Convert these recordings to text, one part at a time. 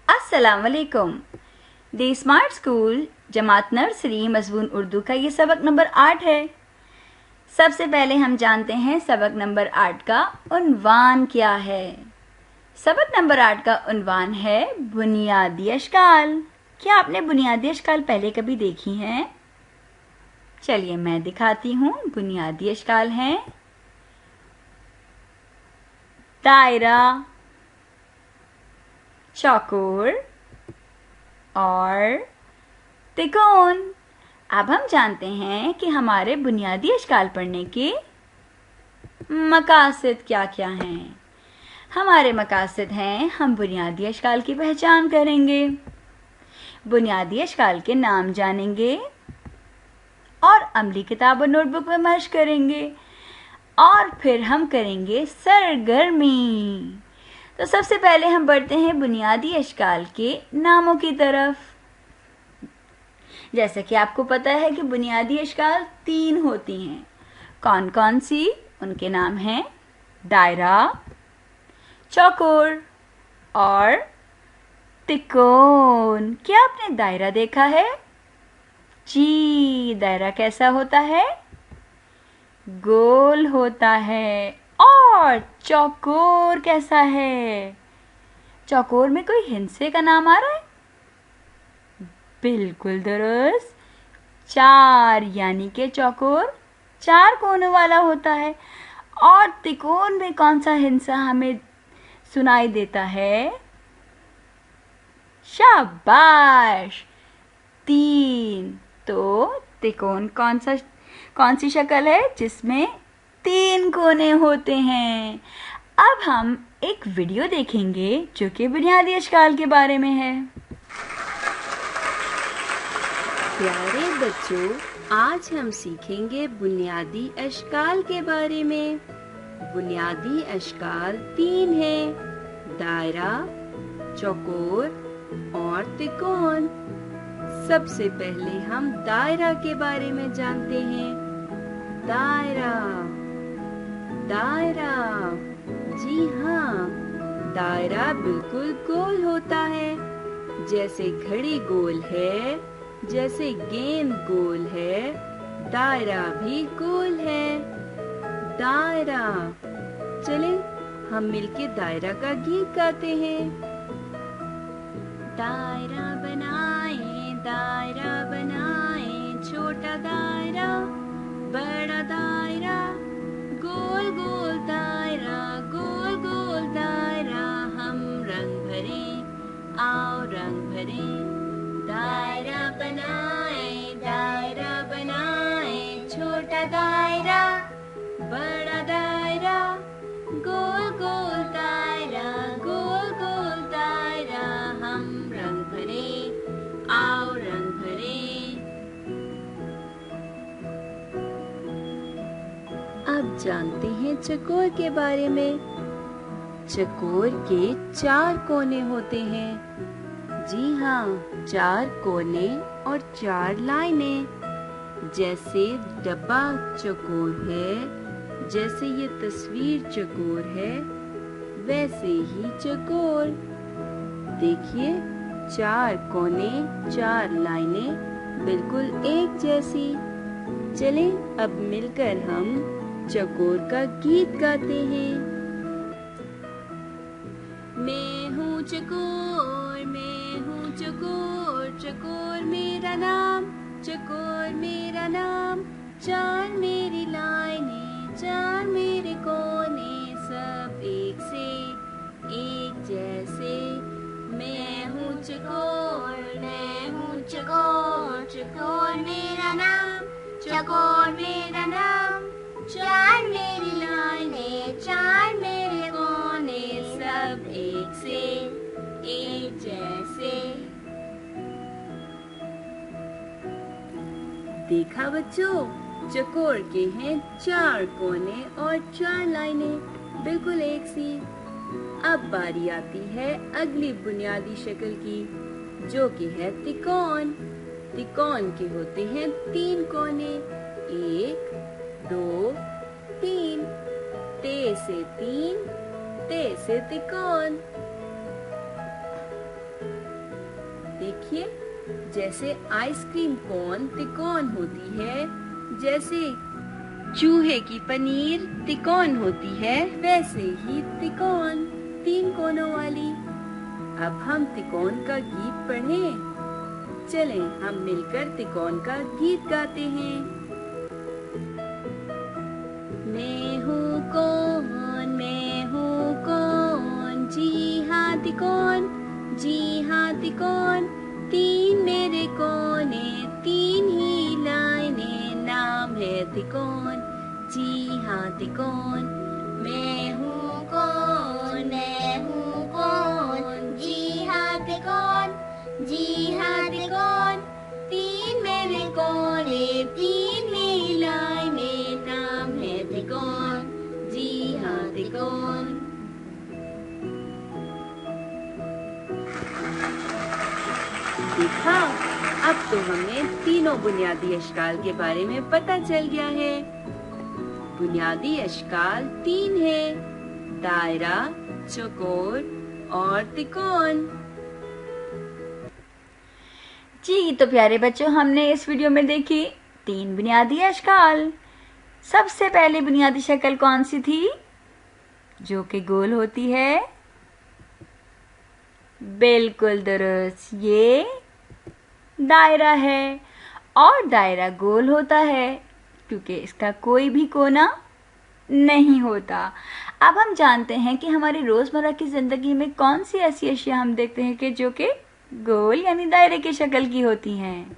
अस्सलाम वालेकुम। दी smart school जमात nursery मज़मून Urdu का ये सबक नंबर 8 है। सबसे पहले हम जानते हैं सबक नंबर 8 का उन्वान क्या है। सबक नंबर 8 का उन्वान है बुनियादी अशकाल। क्या आपने बुनियादी अशकाल पहले कभी देखी हैं? चलिए मैं दिखाती हूँ। बुनियादी अशकाल हैं दायरा, चौकोर और त्रिकोण। अब हम जानते हैं कि हमारे बुनियादी अशकाल पढ़ने के मकासद क्या क्या हैं। हमारे मकासद हैं, हम बुनियादी अशकाल की पहचान करेंगे, बुनियादी अशकाल के नाम जानेंगे और अमली किताब और नोटबुक में मश्क करेंगे और फिर हम करेंगे सरगर्मी। तो सबसे पहले हम बढ़ते हैं बुनियादी अशकाल के नामों की तरफ। जैसे कि आपको पता है कि बुनियादी अशकाल 3 होती हैं। कौन कौन सी? उनके नाम हैं दायरा, चौकोर और त्रिकोण। क्या आपने दायरा देखा है? जी, दायरा कैसा होता है? गोल होता है। और चौकोर कैसा है? चौकोर में कोई हिंसे का नाम आ रहा है? बिल्कुल दुरुस्त, 4 यानी कि चौकोर 4 कोनों वाला होता है। और त्रिकोण में कौन सा हिंसा हमें सुनाई देता है? शाबाश, 3। तो त्रिकोण कौन सी शक्ल है जिसमें 3 कोने होते हैं? अब हम एक वीडियो देखेंगे जो कि बुनियादी अशकाल के बारे में है। प्यारे बच्चों, आज हम सीखेंगे बुनियादी अशकाल के बारे में। बुनियादी अशकाल 3 हैं: दायरा, चौकोर और त्रिकोण। सबसे पहले हम दायरा के बारे में जानते हैं। दायरा, दायरा, जी हाँ, दायरा बिल्कुल गोल होता है। जैसे घड़ी गोल है, जैसे गेंद गोल है, दायरा भी गोल है। दायरा, चले हम मिलके दायरा का गीत गाते हैं। दायरा बनाए, छोटा दायरा, बड़ा दायरा, गोल गोल दायरा, गोल गोल दायरा, हम रंग भरे, आओ रंग भरे। दायरा बनाए, छोटा दायरा, बड़ा दायरा, गोल गोल दायरा, गोल गोल दायरा, हम रंग भरे, आओ रंग भरे। अब जानते हैं चकोर के बारे में। चकोर के 4 कोने होते हैं। जी हाँ, 4 कोने और 4 लाइनें। जैसे डब्बा चकोर है, जैसे ये तस्वीर चकोर है, वैसे ही चकोर। देखिए, 4 कोने, 4 लाइनें बिल्कुल एक जैसी। चलें अब मिलकर हम चकोर का गीत गाते हैं। मैं हूँ चकोर, मैं हूँ चकोर, चकोर मेरा नाम, चकोर मेरा नाम। 4 मेरी लाइनें, 4 मेरे कोने, सब एक से एक जैसे। मैं हूँ चकोर, मैं हूँ चकोर, चकोर मेरा नाम, चकोर मेरा नाम। 4 मेरी लाइनें, 4 मेरे कोने, सब एक से एक जैसे। देखा बच्चों, चकोर के हैं 4 कोने और 4 लाइनें, बिल्कुल एक सी। अब बारी आती है अगली बुनियादी शक्ल की, जो कि है त्रिकोण। त्रिकोण के होते हैं 3 कोने, 1, 2, 3। ते से 3, ते से त्रिकोण। देखिए, जैसे आइसक्रीम कोन तिकोन होती है, जैसे चूहे की पनीर तिकोन होती है, वैसे ही तिकोन 3 कोनों वाली। अब हम तिकोन का गीत पढ़ें। चलें हम मिलकर तिकोन का गीत गाते हैं। मैं हूँ कौन, जी हाँ तिकोन, 3 मेरे कोने, 3 ही लाइनें, नाम है तिकोन, जी हाँ तिकोन। मैं हूँ कौन, जी हाँ तिकोन, 3 मेरे कोने, 3 ही लाइनें, नाम है तिकोन, जी हाँ तिकोन। देखा, अब तो हमें तीनों बुनियादी अश्काल के बारे में पता चल गया है। बुनियादी अश्काल 3 है, दायरा, चौकोर और तिकोन। जी तो प्यारे बच्चों, हमने इस वीडियो में देखी 3 बुनियादी अश्काल। सबसे पहले बुनियादी शक्ल कौन सी थी? जो कि गोल होती है। बिल्कुल दुरुस्त, ये दायरा है और दायरा गोल होता है क्योंकि इसका कोई भी कोना नहीं होता। अब हम जानते हैं कि हमारी रोजमर्रा की जिंदगी में कौन सी ऐसी अशिया हम देखते हैं कि जो कि गोल यानी दायरे की शक्ल की होती हैं।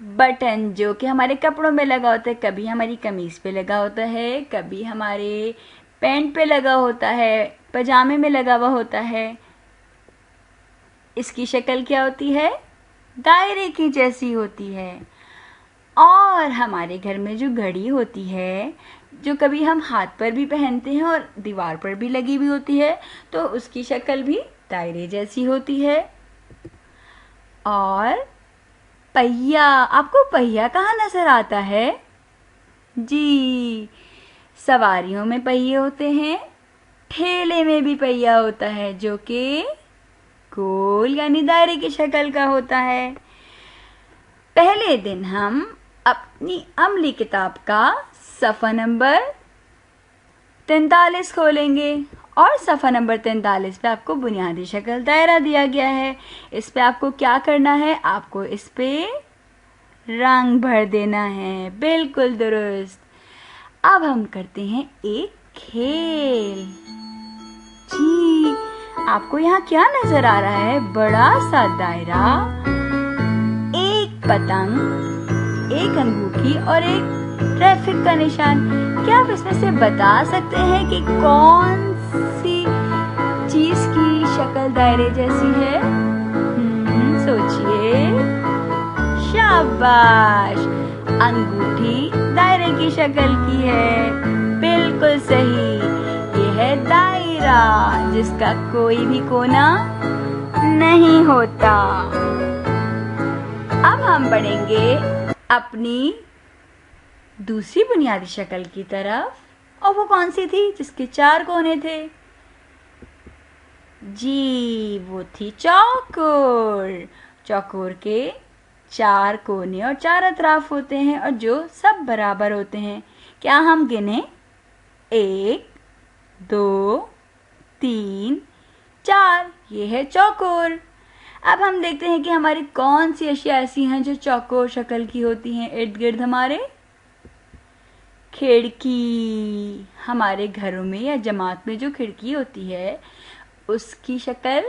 बटन जो कि हमारे कपड़ों में लगा होता है, कभी हमारी कमीज पे लगा होता है, कभी हमारे पैंट पे लगा होता है, पजामे में लगा हुआ होता है। इसकी शक्ल क्या होती है? दायरे की जैसी होती है। और हमारे घर में जो घड़ी होती है, जो कभी हम हाथ पर भी पहनते हैं और दीवार पर भी लगी हुई होती है, तो उसकी शक्ल भी दायरे जैसी होती है। और पहिया, आपको पहिया कहाँ नजर आता है? जी, सवारियों में पहिए होते हैं, ठेले में भी पहिया होता है जो कि गोल यानी दायरे की शक्ल का होता है। पहले दिन हम अपनी अमली किताब का सफ़ा नंबर 43 खोलेंगे और सफ़ा नंबर 43 पे आपको बुनियादी शक्ल दायरा दिया गया है। इस पे आपको क्या करना है? आपको इस पे रंग भर देना है। बिल्कुल दुरुस्त। अब हम करते हैं एक खेल। जी, आपको यहाँ क्या नजर आ रहा है? बड़ा सा दायरा, एक पतंग, एक अंगूठी और एक ट्रैफिक का निशान। क्या आप इसमें से बता सकते हैं कि कौन सी चीज की शक्ल दायरे जैसी है? सोचिए। शाबाश, अंगूठी दायरे की शक्ल की है। बिल्कुल सही, ये है दायरा जिसका कोई भी कोना नहीं होता। अब हम बढ़ेंगे अपनी दूसरी बुनियादी शक्ल की तरफ, और वो कौन सी थी जिसके 4 कोने थे? जी, वो थी चौकोर। चौकोर के 4 कोने और 4 अतराफ होते हैं और जो सब बराबर होते हैं। क्या हम गिने? 1 2 3 4, ये है चौकोर। अब हम देखते हैं कि हमारी कौन सी अशिया ऐसी हैं जो चौकोर शक्ल की होती हैं इर्द गिर्द हमारे। खिड़की, हमारे घरों में या जमात में जो खिड़की होती है उसकी शक्ल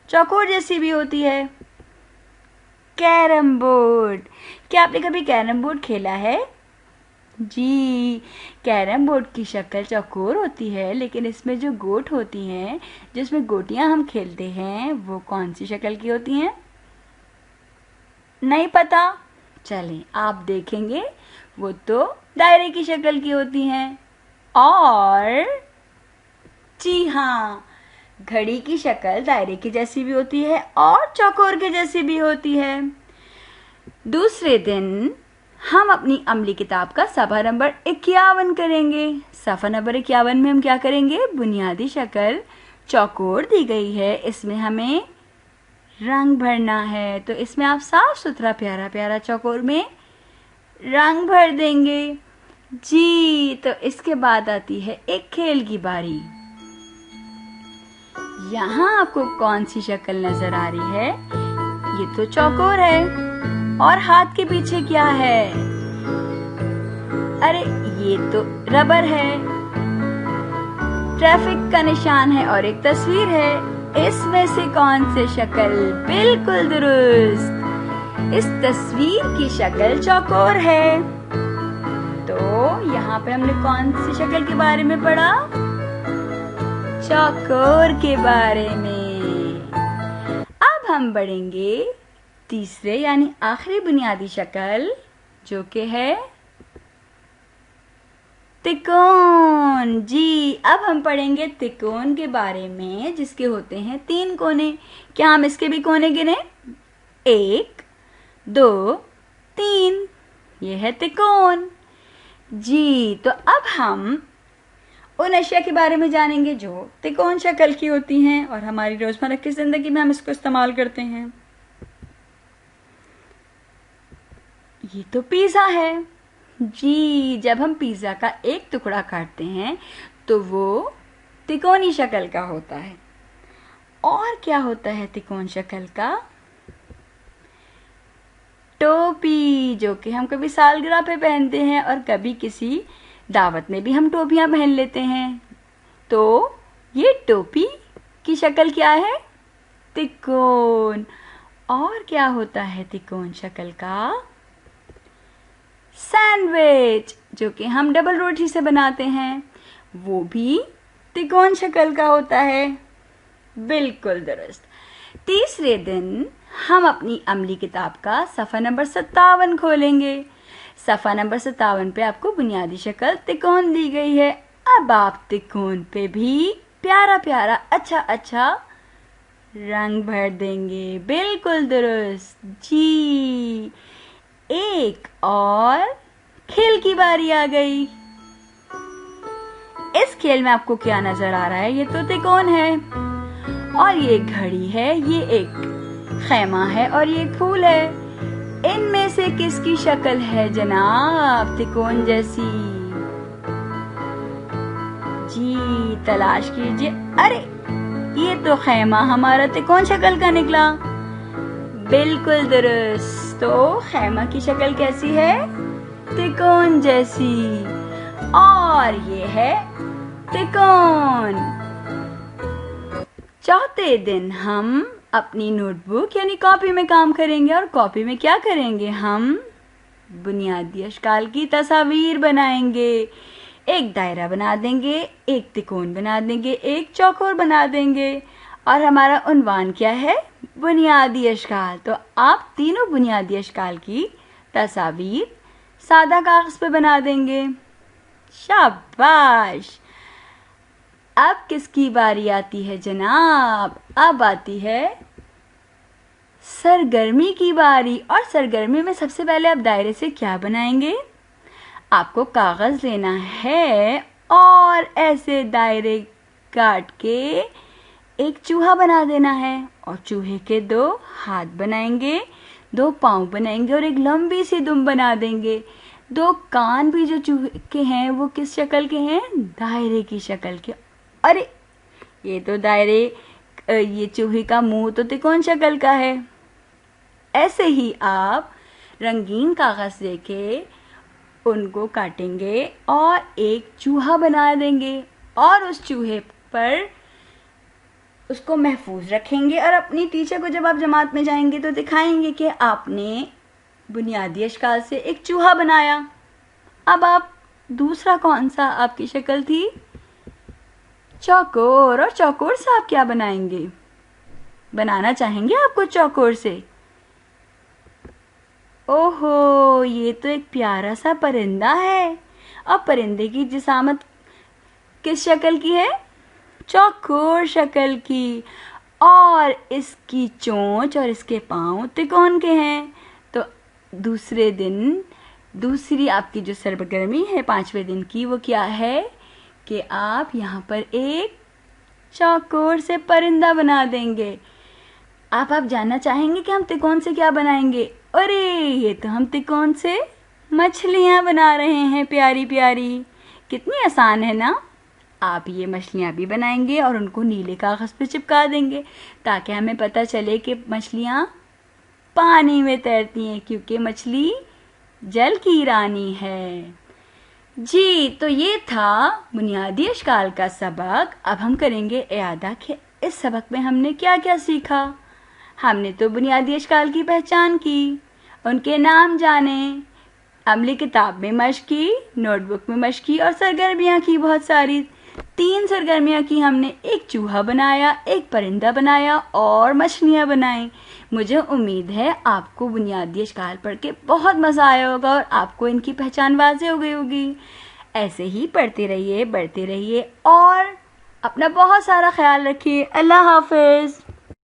चौकोर जैसी भी होती है। कैरम बोर्ड, क्या आपने कभी कैरम बोर्ड खेला है? जी, कैरम बोर्ड की शक्ल चौकोर होती है, लेकिन इसमें जो गोट होती हैं, जिसमें गोटियां हम खेलते हैं, वो कौन सी शक्ल की होती हैं? नहीं पता? चलें आप देखेंगे, वो तो दायरे की शक्ल की होती हैं। और जी हाँ, घड़ी की शक्ल दायरे की जैसी भी होती है और चौकोर के जैसी भी होती है। दूसरे दिन हम अपनी अमली किताब का सफ़ा नंबर 51 करेंगे। सफ़ा नंबर 51 में हम क्या करेंगे? बुनियादी शक्ल चौकोर दी गई है, इसमें हमें रंग भरना है, तो इसमें आप साफ सुथरा प्यारा प्यारा चौकोर में रंग भर देंगे जी। तो इसके बाद आती है एक खेल की बारी। यहाँ आपको कौन सी शक्ल नजर आ रही है? ये तो चौकोर है, और हाथ के पीछे क्या है? अरे ये तो रबर है, ट्रैफिक का निशान है और एक तस्वीर है। इसमें से कौन सी शक्ल? बिल्कुल दुरुस्त, इस तस्वीर की शक्ल चौकोर है। तो यहाँ पे हमने कौन सी शक्ल के बारे में पढ़ा? चौकोर के बारे में। अब हम बढ़ेंगे तीसरे यानी आखिरी बुनियादी शक्ल, जो कि है त्रिकोण जी। अब हम पढ़ेंगे त्रिकोण के बारे में, जिसके होते हैं 3 कोने। क्या हम इसके भी कोने गिने? 1 2 3, ये है त्रिकोण जी। तो अब हम उन अशिया के बारे में जानेंगे जो त्रिकोण शक्ल की होती हैं और हमारी रोजमर्रा की जिंदगी में हम इसको इस्तेमाल करते हैं। ये तो पिज्जा है जी। जब हम पिज्जा का एक टुकड़ा काटते हैं तो वो त्रिकोणी शक्ल का होता है। और क्या होता है त्रिकोण शक्ल का? टोपी, जो कि हम कभी सालगिरह पे पहनते हैं और कभी किसी दावत में भी हम टोपियां पहन लेते हैं। तो ये टोपी की शक्ल क्या है? त्रिकोण। और क्या होता है त्रिकोण शक्ल का? सैंडविच, जो कि हम डबल रोटी से बनाते हैं, वो भी त्रिकोण शक्ल का होता है। बिल्कुल दुरुस्त। तीसरे दिन हम अपनी अमली किताब का सफ़ा नंबर 57 खोलेंगे। सफ़ा नंबर 57 पे आपको बुनियादी शक्ल त्रिकोण दी गई है। अब आप त्रिकोण पे भी प्यारा प्यारा अच्छा रंग भर देंगे। बिल्कुल दुरुस्त जी। एक और खेल की बारी आ गई। इस खेल में आपको क्या नजर आ रहा है? ये तो त्रिकोण है, और ये एक घड़ी है, ये एक खैमा है और ये एक फूल है। इनमें से किसकी शक्ल है जनाब त्रिकोण जैसी? जी तलाश कीजिए। अरे ये तो खैमा हमारा त्रिकोण शक्ल का निकला। बिल्कुल दुरुस्त। तो खैमा की शक्ल कैसी है? त्रिकोण जैसी। और ये है त्रिकोण। चौथे दिन हम अपनी नोटबुक यानी कॉपी में काम करेंगे, और कॉपी में क्या करेंगे? हम बुनियादी अशकाल की तस्वीर बनाएंगे। एक दायरा बना देंगे, एक त्रिकोण बना देंगे, एक चौकोर बना देंगे, और हमारा उन्वान क्या है? बुनियादी अशकाल। तो आप तीनों बुनियादी अशकाल की तस्वीर सादा कागज पे बना देंगे। शाबाश। अब किसकी बारी आती है जनाब? अब आती है सरगर्मी की बारी। और सरगर्मी में सबसे पहले आप दायरे से क्या बनाएंगे? आपको कागज लेना है और ऐसे दायरे काट के एक चूहा बना देना है, और चूहे के 2 हाथ बनाएंगे, 2 पाँव बनाएंगे और एक लंबी सी दुम बना देंगे। 2 कान भी जो चूहे के हैं वो किस शक्ल के हैं? दायरे की शक्ल के। अरे ये तो ये चूहे का मुंह तो त्रिकोण शक्ल का है। ऐसे ही आप रंगीन कागज लेके उनको काटेंगे और एक चूहा बना देंगे, और उस चूहे पर उसको महफूज रखेंगे, और अपनी टीचर को जब आप जमात में जाएंगे तो दिखाएंगे कि आपने बुनियादी अशकाल से एक चूहा बनाया। अब आप दूसरा कौन सा आपकी शक्ल थी? चौकोर। और चौकोर से आप क्या बनाएंगे? बनाना चाहेंगे आपको चौकोर से? ओहो, ये तो एक प्यारा सा परिंदा है। अब परिंदे की जिसामत किस शक्ल की है? चौकोर शक्ल की। और इसकी चोंच और इसके पांव त्रिकोण के हैं। तो दूसरे दिन दूसरी आपकी जो सरगर्मी है 5वें दिन की, वो क्या है कि आप यहाँ पर एक चौकोर से परिंदा बना देंगे। आप जानना चाहेंगे कि हम त्रिकोण से क्या बनाएंगे? अरे ये तो हम त्रिकोण से मछलियाँ बना रहे हैं, प्यारी प्यारी। कितनी आसान है ना। आप ये मछलियाँ भी बनाएंगे और उनको नीले कागज़ पे चिपका देंगे ताकि हमें पता चले कि मछलियाँ पानी में तैरती हैं, क्योंकि मछली जल की रानी है। जी, तो ये था बुनियादी अशकाल का सबक। अब हम करेंगे इआदा कि इस सबक में हमने क्या क्या सीखा। हमने तो बुनियादी अशकाल की पहचान की, उनके नाम जाने, अमली किताब में मश्क की, नोटबुक में मश्क की और सरगर्मियाँ की बहुत सारी। 3 सरगर्मियाँ की हमने। एक चूहा बनाया, एक परिंदा बनाया और मछलियाँ बनाई। मुझे उम्मीद है आपको बुनियादी अशकाल पढ़ के बहुत मज़ा आया होगा और आपको इनकी पहचान वाज़ेह हो गई होगी। ऐसे ही पढ़ते रहिए, बढ़ते रहिए और अपना बहुत सारा ख्याल रखिए। अल्लाह हाफ़िज़।